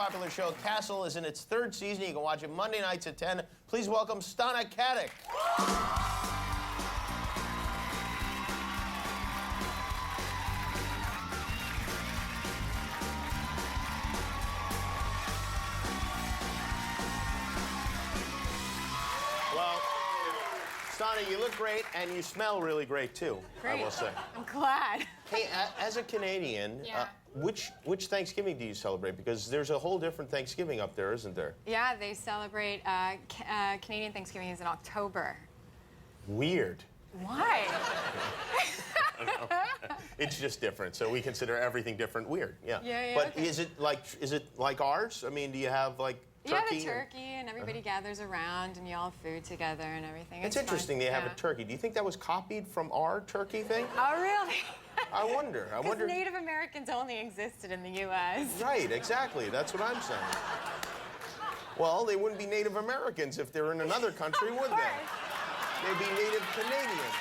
popular show, Castle, is in its third season. You can watch it Monday nights at 10. Please welcome Stana Katic. Well, Stana, you look great, and you smell really great, too, Great. I will say. I'm glad. Hey, as a Canadian, Yeah. which Thanksgiving do you celebrate? Because there's a whole different Thanksgiving up there, isn't there? Yeah, they celebrate Canadian Thanksgiving is in October. Weird. Why? It's just different, so we consider everything different weird. Yeah. Yeah, But okay. is it like ours? I mean, do you have like turkey? Yeah, the turkey, and everybody gathers around, and you all have food together and everything. It's fun. interesting they have Yeah. a turkey. Do you think that was copied from our turkey thing? Oh, really? I wonder. Because Native Americans only existed in the U.S. Right, exactly. That's what I'm saying. Well, they wouldn't be Native Americans if they were in another country, would they? They'd be Native Canadians.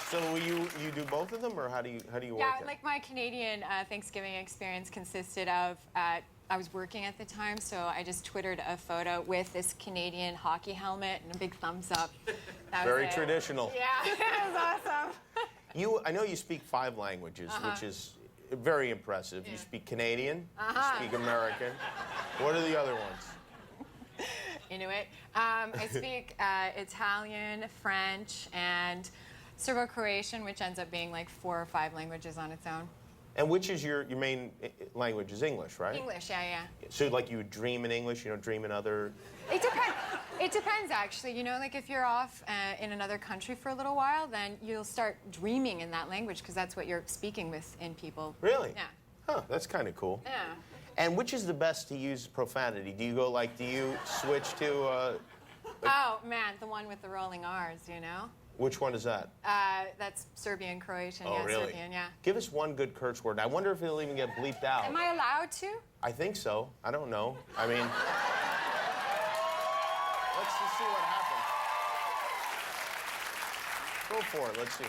So you do both of them, or how do you work Yeah, it? like my Canadian Thanksgiving experience consisted of, I was working at the time, so I just Twittered a photo with this Canadian hockey helmet and a big thumbs up. That was Very it. traditional. Yeah, it was awesome. I know you speak 5 languages, which is very impressive. You speak Canadian, you speak American. What are the other ones? Inuit. I speak Italian, French, and servo-Croatian, which ends up being like 4 or 5 languages on its own. And which is your main language is English, right? English, yeah. So like you would dream in English, you don't dream in other... It depends. It depends, actually. You know, like if you're off in another country for a little while, then you'll start dreaming in that language because that's what you're speaking with in people. Really? Yeah. Huh, that's kind of cool. Yeah. And which is the best to use profanity? Do you switch to... Oh, man, the one with the rolling R's, you know? Which one is that? That's Serbian, Croatian, Oh, yeah, really? Serbian, yeah. Give us one good curse word. I wonder if it'll even get bleeped out. Am I allowed to? I think so. I don't know. I mean... Let's just see what happens. Go for it. Let's see.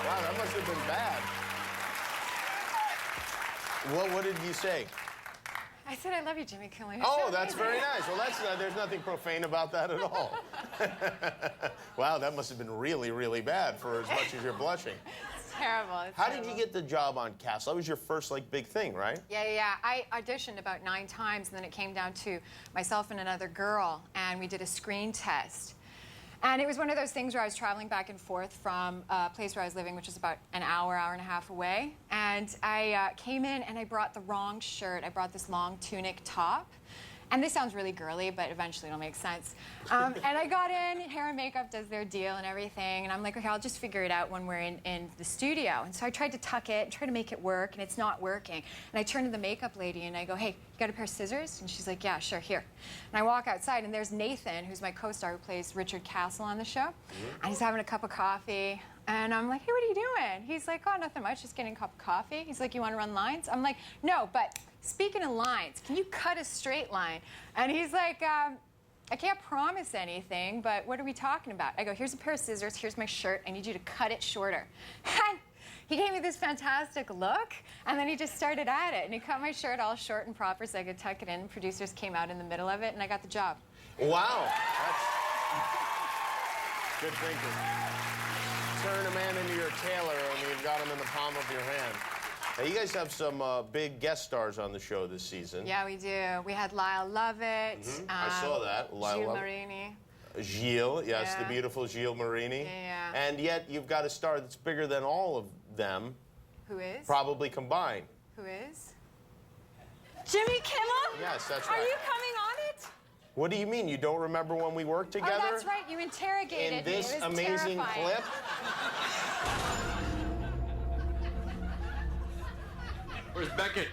Wow, that must have been bad. What did you say? I said I love you, Jimmy Kimmel. You're Oh, so that's amazing. very nice. Well, there's nothing profane about that at all. Wow, that must have been really, really bad for as much as you're blushing. It's terrible. It's How terrible. did you get the job on Castle? That was your first, big thing, right? Yeah. I auditioned about 9 times, and then it came down to myself and another girl, and we did a screen test. And it was one of those things where I was traveling back and forth from a place where I was living, which is about an hour and a half away. And I came in, and I brought the wrong shirt. I brought this long tunic top. And this sounds really girly, but eventually it'll make sense. And I got in, hair and makeup does their deal and everything. And I'm like, okay, I'll just figure it out when we're in the studio. And so I tried to tuck it, try to make it work, and it's not working. And I turn to the makeup lady, and I go, hey, you got a pair of scissors? And she's like, yeah, sure, here. And I walk outside, and there's Nathan, who's my co-star who plays Richard Castle on the show. And he's having a cup of coffee. And I'm like, hey, what are you doing? He's like, oh, nothing much, just getting a cup of coffee. He's like, you want to run lines? I'm like, no, but speaking of lines, can you cut a straight line? And he's like, I can't promise anything, but what are we talking about? I go, here's a pair of scissors, here's my shirt, I need you to cut it shorter. And he gave me this fantastic look, and then he just started at it, and he cut my shirt all short and proper so I could tuck it in. Producers came out in the middle of it, and I got the job. Wow. That's good thinking. Turn a man into your tailor, and you've got him in the palm of your hand. Now, you guys have some big guest stars on the show this season. Yeah, we do. We had Lyle Lovett. I saw that. Lyle Gilles Lovett. Marini. Gilles, yes, Yeah. the beautiful Gilles Marini. Yeah. And yet, you've got a star that's bigger than all of them, Who is? probably combined. Who is? Jimmy Kimmel? Yes, that's Are right. you coming on it? What do you mean? You don't remember when we worked together? Oh, that's right. You interrogated In this me. It was amazing terrifying. clip? Where's Beckett?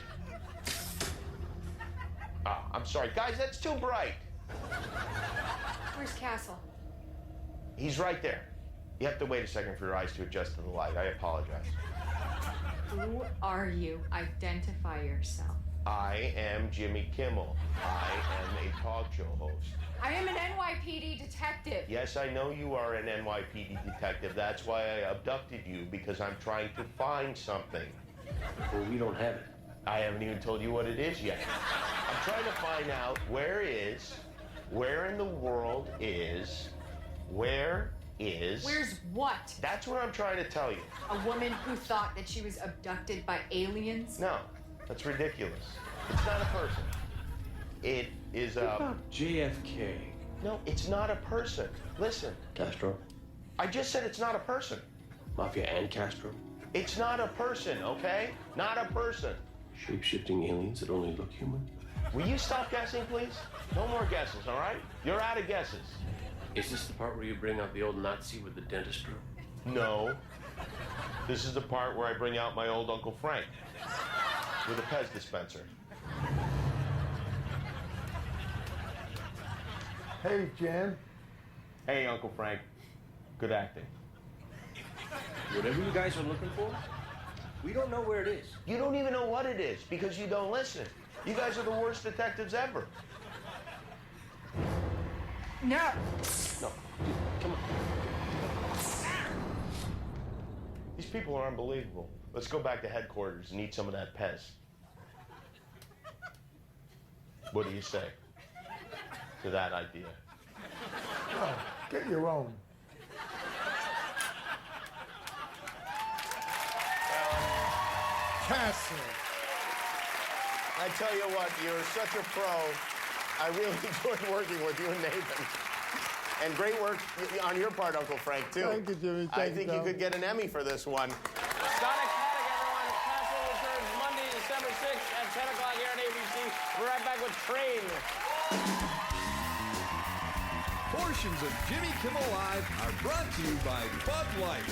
Oh, I'm sorry. Guys, that's too bright. Where's Castle? He's right there. You have to wait a second for your eyes to adjust to the light. I apologize. Who are you? Identify yourself. I am Jimmy Kimmel. I am a talk show host. I am an NYPD detective. Yes, I know you are an NYPD detective. That's why I abducted you, because I'm trying to find something. Well, we don't have it. I haven't even told you what it is yet. I'm trying to find out where in the world is. Where's what? That's what I'm trying to tell you. A woman who thought that she was abducted by aliens? No, that's ridiculous. It's not a person. It is What a... about JFK? No, it's not a person. Listen, Castro? I just said it's not a person. Mafia and Castro? It's not a person, okay? Not a person. Shape-shifting aliens that only look human? Will you stop guessing, please? No more guesses, all right? You're out of guesses. Is this the part where you bring out the old Nazi with the dentist room? No. This is the part where I bring out my old Uncle Frank with a Pez dispenser. Hey, Jen. Hey, Uncle Frank. Good acting. Whatever you guys are looking for, we don't know where it is. You don't even know what it is because you don't listen. You guys are the worst detectives ever. No. No, come on. These people are unbelievable. Let's go back to headquarters and eat some of that Pez. What do you say to that idea? Oh, get your own. Castle. I tell you what, you're such a pro. I really enjoyed working with you and Nathan. And great work on your part, Uncle Frank, too. Thank you, Jimmy. I Thank think you could get an Emmy for this one. Stana Katic, everyone. Castle returns Monday, December 6th at 10 o'clock here on ABC. We're right back with Train. Portions of Jimmy Kimmel Live are brought to you by Bud Light.